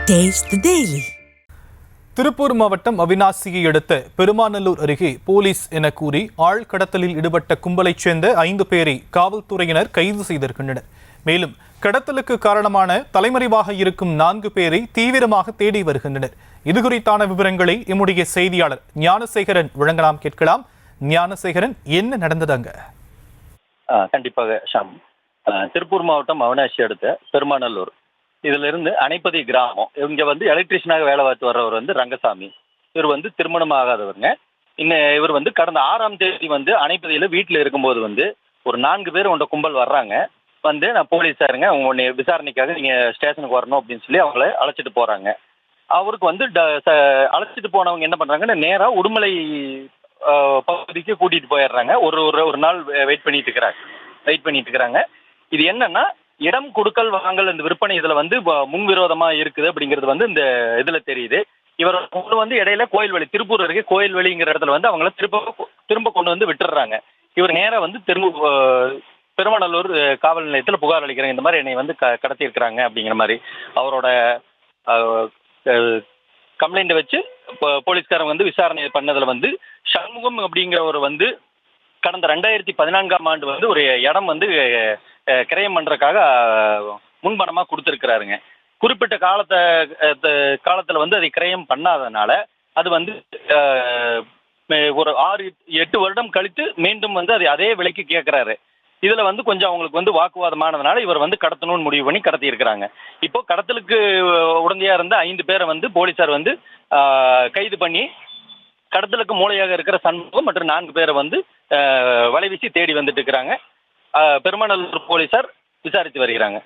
Taste the Daily. Tiruppur மாவட்டம் அவிநாசியை அடுத்த பெருமாநல்லூர் அருகே போலீஸ் என கூறி ஆள் கடத்தலில் ஈடுபட்ட கும்பலைச் சேர்ந்த 5 பேரை காவல்துறையினர் கைது செய்திருக்கின்றனர். மேலும் கடத்தலுக்கு காரணமான தலைமறைவாக இருக்கும் 4 பேரை தீவிரமாக தேடி வருகின்றனர். இதுகுறித்தான விவரங்களை எம்முடைய செய்தியாளர் ஞானசேகரன் வழங்கலாம். கேட்கலாம். ஞானசேகரன், என்ன நடந்ததாங்க? கண்டிப்பாக ஷாம். திருப்பூர் மாவட்டம் அவிநாசி அடுத்த பெருமாநல்லூர், இதுல இருந்து அணைப்பதி கிராமம். இங்க எலக்ட்ரிஷியனாக வேலை பார்த்து வர்றவர் ரங்கசாமி. இவர் திருமணம் ஆகாதவருங்க. இவர் கடந்த 6ஆம் தேதி அணைப்பதியில வீட்டுல இருக்கும்போது ஒரு 4 பேர் உண்ட கும்பல் வர்றாங்க. நான் போலீஸாருங்க, உங்க விசாரணைக்காக நீங்க ஸ்டேஷனுக்கு வரணும் அப்படின்னு சொல்லி அவங்கள அழைச்சிட்டு போறாங்க. அவருக்கு அழைச்சிட்டு போனவங்க என்ன பண்றாங்கன்னா, நேரா உடுமலை பகுதிக்கு கூட்டிட்டு போயிடுறாங்க. ஒரு நாள் வெயிட் பண்ணிட்டு இருக்கிறாங்க. இது என்னன்னா, இடம் கொடுக்கல் வாங்கல் இந்த விற்பனை இதுல முன்விரோதமா இருக்குது அப்படிங்கிறது இந்த இதுல தெரியுது. இவர் இடையில கோயில்வெளி, திருப்பூர் அருகே கோயில்வெளிங்கிற இடத்துல அவங்கள திரும்ப கொண்டு விட்டுறாங்க. இவர் நேரா பெருமாநல்லூர் காவல் நிலையத்தில் புகார் அளிக்கிறாங்க. இந்த மாதிரி என்னை கடத்தி இருக்கிறாங்க அப்படிங்கிற மாதிரி அவரோட கம்ப்ளைண்ட் வச்சு போலீஸ்காரங்க விசாரணை பண்ணதுல சண்முகம் அப்படிங்கிறவர் கடந்த 2014ஆம் ஆண்டு ஒரு இடம் கிரயம் பண்றதுக்காக முன்பணமா கொடுத்துருக்கிறாருங்க. குறிப்பிட்ட காலத்துல அதை கிரயம் பண்ணாதனால அது ஒரு 6-8 வருடம் கழித்து மீண்டும் அதை அதே விலைக்கு கேட்கிறாரு. இதுல கொஞ்சம் அவங்களுக்கு வாக்குவாதமானதுனால இவர் கடத்தணும்னு முடிவு பண்ணி கடத்தி இருக்கிறாங்க. இப்போ கடத்தலுக்கு உடந்தையா இருந்த 5 பேரை போலீசார் கைது பண்ணி கடத்தலுக்கு மூளையாக இருக்கிற சண்முகம் மற்றும் 4 பேரை வலைவீசி தேடி வந்துட்டு இருக்கிறாங்க. பெருமாநல்லூர் போலீசார் விசாரித்து வருகிறாங்க.